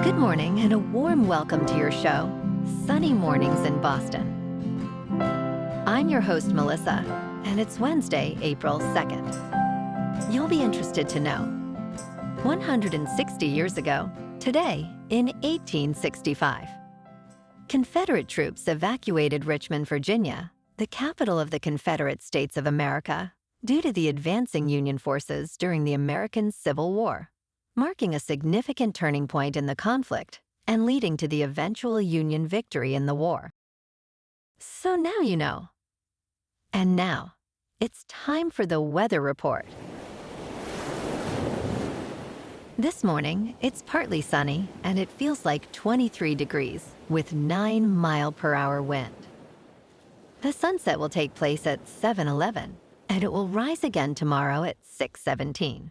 Good morning and a warm welcome to your show, Sunny Mornings in Boston. I'm your host, Melissa, and it's Wednesday, April 2nd. You'll be interested to know, 160 years ago, today, in 1865, Confederate troops evacuated Richmond, Virginia, the capital of the Confederate States of America, due to the advancing Union forces during the American Civil War, marking a significant turning point in the conflict and leading to the eventual Union victory in the war. So now you know. And now, it's time for the weather report. This morning, it's partly sunny and it feels like 23 degrees with 9-mile-per-hour wind. The sunset will take place at 7:11 and it will rise again tomorrow at 6:17.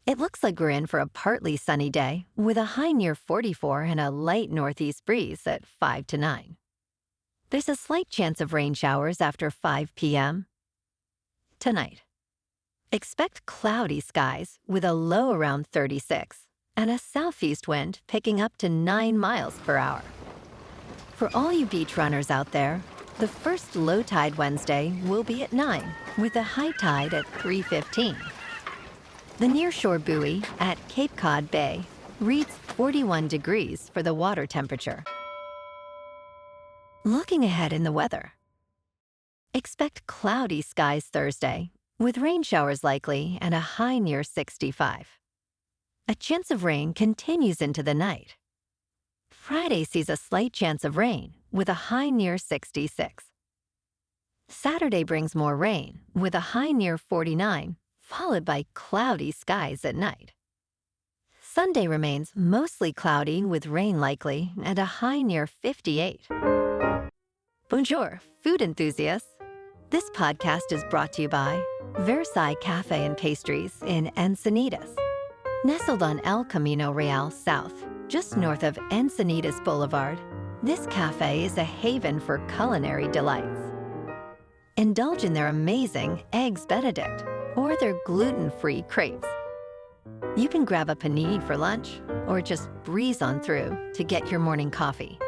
It looks like we're in for a partly sunny day with a high near 44 and a light northeast breeze at 5 to 9. There's a slight chance of rain showers after 5 p.m. Tonight, expect cloudy skies with a low around 36 and a southeast wind picking up to 9 miles per hour. For all you beach runners out there, the first low tide Wednesday will be at 9 with a high tide at 3:15. The nearshore buoy at Cape Cod Bay reads 41 degrees for the water temperature. Looking ahead in the weather, expect cloudy skies Thursday with rain showers likely and a high near 65. A chance of rain continues into the night. Friday sees a slight chance of rain with a high near 66. Saturday brings more rain with a high near 49, followed by cloudy skies at night. Sunday remains mostly cloudy with rain likely and a high near 58. Bonjour, food enthusiasts. This podcast is brought to you by Versailles Cafe and Pastries in Encinitas. Nestled on El Camino Real South, just north of Encinitas Boulevard, this cafe is a haven for culinary delights. Indulge in their amazing Eggs Benedict or their gluten-free crepes. You can grab a panini for lunch or just breeze on through to get your morning coffee.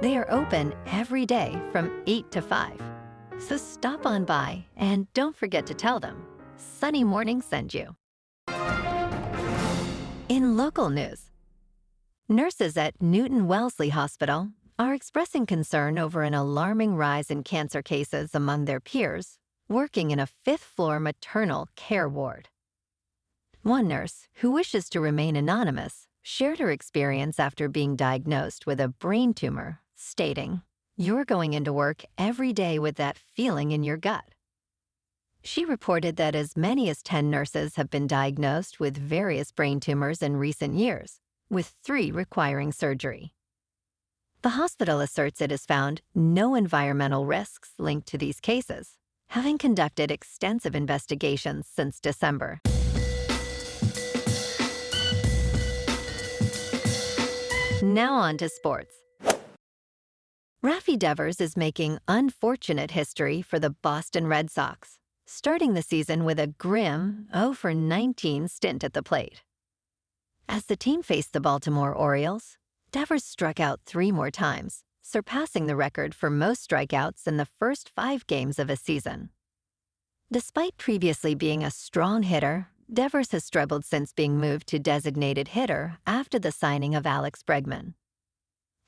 They are open every day from 8 to 5. So stop on by and don't forget to tell them Sunny Morning sent you. In local news, nurses at Newton-Wellesley Hospital are expressing concern over an alarming rise in cancer cases among their peers working in a fifth-floor maternal care ward. One nurse, who wishes to remain anonymous, shared her experience after being diagnosed with a brain tumor, stating, "You're going into work every day with that feeling in your gut." She reported that as many as 10 nurses have been diagnosed with various brain tumors in recent years, with 3 requiring surgery. The hospital asserts it has found no environmental risks linked to these cases, having conducted extensive investigations since December. Now on to sports. Rafi Devers is making unfortunate history for the Boston Red Sox, starting the season with a grim 0-for-19 stint at the plate. As the team faced the Baltimore Orioles, Devers struck out 3 more times, surpassing the record for most strikeouts in the first 5 games of a season. Despite previously being a strong hitter, Devers has struggled since being moved to designated hitter after the signing of Alex Bregman.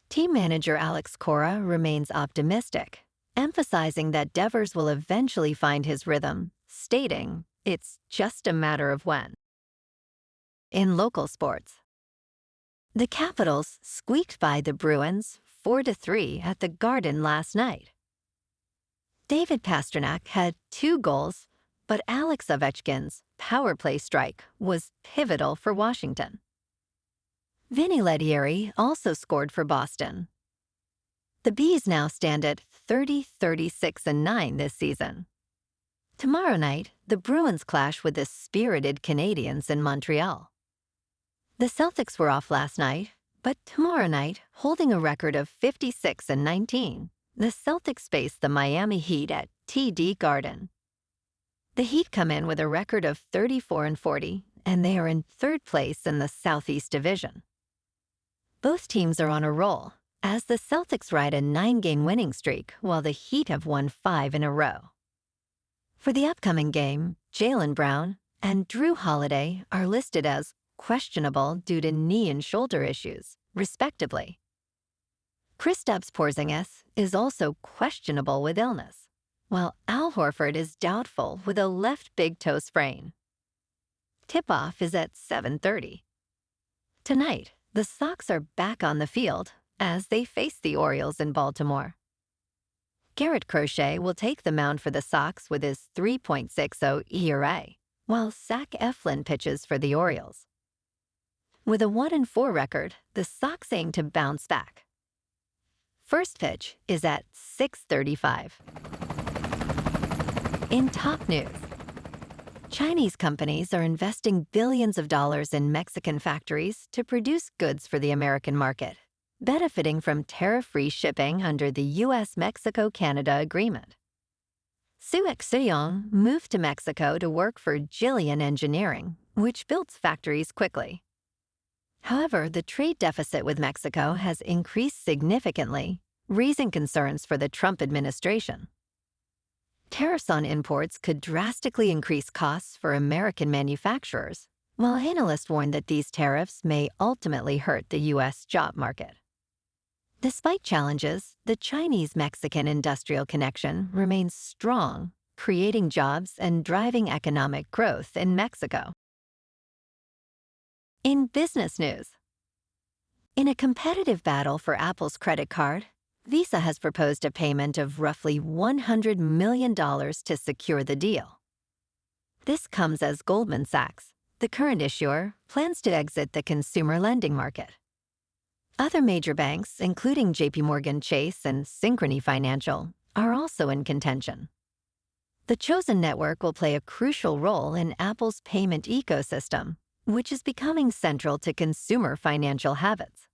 Team manager Alex Cora remains optimistic, emphasizing that Devers will eventually find his rhythm, stating, "It's just a matter of when." In local sports, the Capitals squeaked by the Bruins 4-3 at the Garden last night. David Pastrnak had 2 goals, but Alex Ovechkin's power play strike was pivotal for Washington. Vinny Lettieri also scored for Boston. The Bees now stand at 30-36-9 this season. Tomorrow night, the Bruins clash with the spirited Canadiens in Montreal. The Celtics were off last night, but tomorrow night, holding a record of 56-19, the Celtics face the Miami Heat at TD Garden. The Heat come in with a record of 34-40, and they are in 3rd place in the Southeast Division. Both teams are on a roll, as the Celtics ride a 9-game winning streak while the Heat have won 5 in a row. For the upcoming game, Jaylen Brown and Drew Holiday are listed as questionable due to knee and shoulder issues, respectively. Kristaps Porzingis is also questionable with illness, while Al Horford is doubtful with a left big toe sprain. Tip-off is at 7:30. Tonight, the Sox are back on the field as they face the Orioles in Baltimore. Garrett Crochet will take the mound for the Sox with his 3.60 ERA, while Zach Eflin pitches for the Orioles. With a 1-4 record, the Sox aim to bounce back. First pitch is at 6:35. In top news, Chinese companies are investing billions of dollars in Mexican factories to produce goods for the American market, benefiting from tariff-free shipping under the U.S.-Mexico-Canada Agreement. Su Exuyong moved to Mexico to work for Jillian Engineering, which builds factories quickly. However, the trade deficit with Mexico has increased significantly, raising concerns for the Trump administration. Tariffs on imports could drastically increase costs for American manufacturers, while analysts warn that these tariffs may ultimately hurt the U.S. job market. Despite challenges, the Chinese-Mexican industrial connection remains strong, creating jobs and driving economic growth in Mexico. In business news, in a competitive battle for Apple's credit card, Visa has proposed a payment of roughly $100 million to secure the deal. This comes as Goldman Sachs, the current issuer, plans to exit the consumer lending market. Other major banks, including JPMorgan Chase and Synchrony Financial, are also in contention. The chosen network will play a crucial role in Apple's payment ecosystem, which is becoming central to consumer financial habits.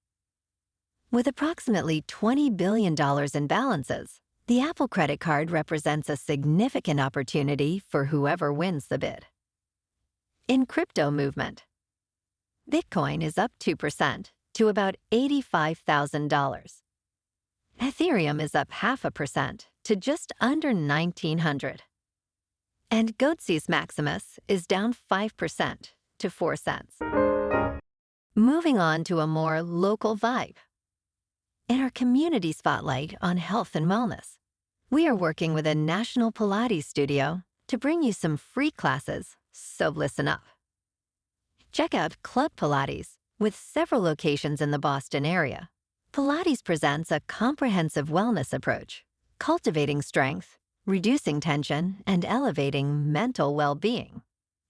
With approximately $20 billion in balances, the Apple credit card represents a significant opportunity for whoever wins the bid. In crypto movement, Bitcoin is up 2% to about $85,000. Ethereum is up 0.5% to just under 1,900. And Goatse's Maximus is down 5% to 4 cents. Moving on to a more local vibe. In our community spotlight on health and wellness, we are working with a national Pilates studio to bring you some free classes, so listen up. Check out Club Pilates, with several locations in the Boston area. Pilates presents a comprehensive wellness approach, cultivating strength, reducing tension, and elevating mental well-being.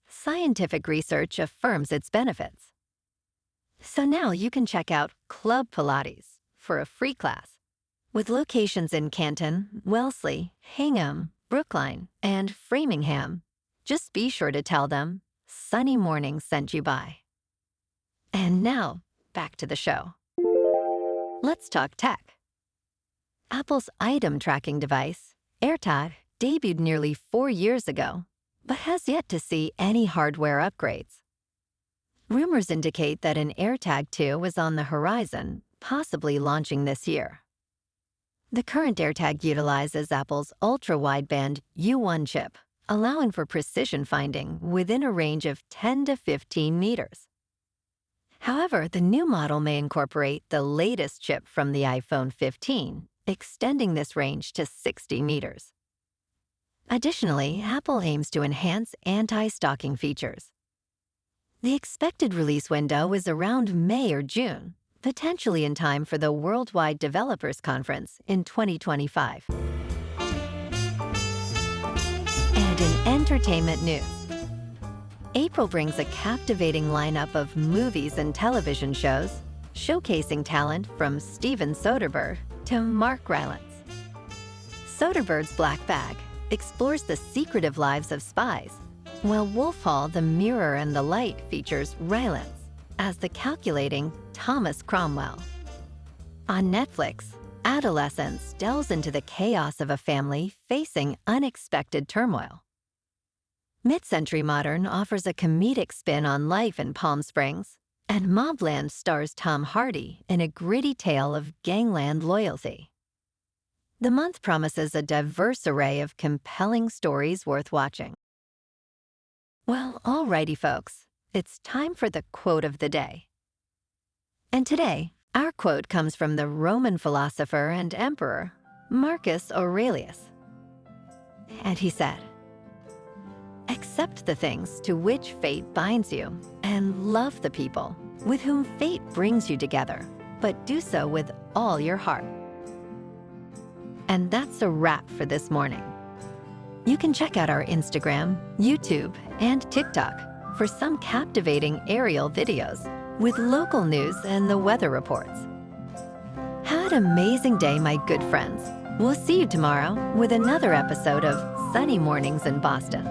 Scientific research affirms its benefits. So now you can check out Club Pilates for a free class. With locations in Canton, Wellesley, Hingham, Brookline, and Framingham, just be sure to tell them Sunny Morning sent you by. And now, back to the show. Let's talk tech. Apple's item tracking device, AirTag, debuted nearly 4 years ago, but has yet to see any hardware upgrades. Rumors indicate that an AirTag 2 is on the horizon, possibly launching this year. The current AirTag utilizes Apple's ultra-wideband U1 chip, allowing for precision finding within a range of 10 to 15 meters. However, the new model may incorporate the latest chip from the iPhone 15, extending this range to 60 meters. Additionally, Apple aims to enhance anti-stalking features. The expected release window is around May or June, potentially in time for the Worldwide Developers Conference in 2025. And in entertainment news, April brings a captivating lineup of movies and television shows, showcasing talent from Steven Soderbergh to Mark Rylance. Soderbergh's Black Bag explores the secretive lives of spies, while Wolf Hall: The Mirror and the Light features Rylance as the calculating Thomas Cromwell. On Netflix, Adolescence delves into the chaos of a family facing unexpected turmoil. Mid-Century Modern offers a comedic spin on life in Palm Springs, And Mobland stars Tom Hardy in a gritty tale of gangland loyalty. The month promises a diverse array of compelling stories worth watching. Well, alrighty, folks, it's time for the quote of the day. And today, our quote comes from the Roman philosopher and emperor, Marcus Aurelius. And he said, "Accept the things to which fate binds you, and love the people with whom fate brings you together, but do so with all your heart." And that's a wrap for this morning. You can check out our Instagram, YouTube, and TikTok for some captivating aerial videos with local news and the weather reports. Have an amazing day, my good friends. We'll see you tomorrow with another episode of Sunny Mornings in Boston.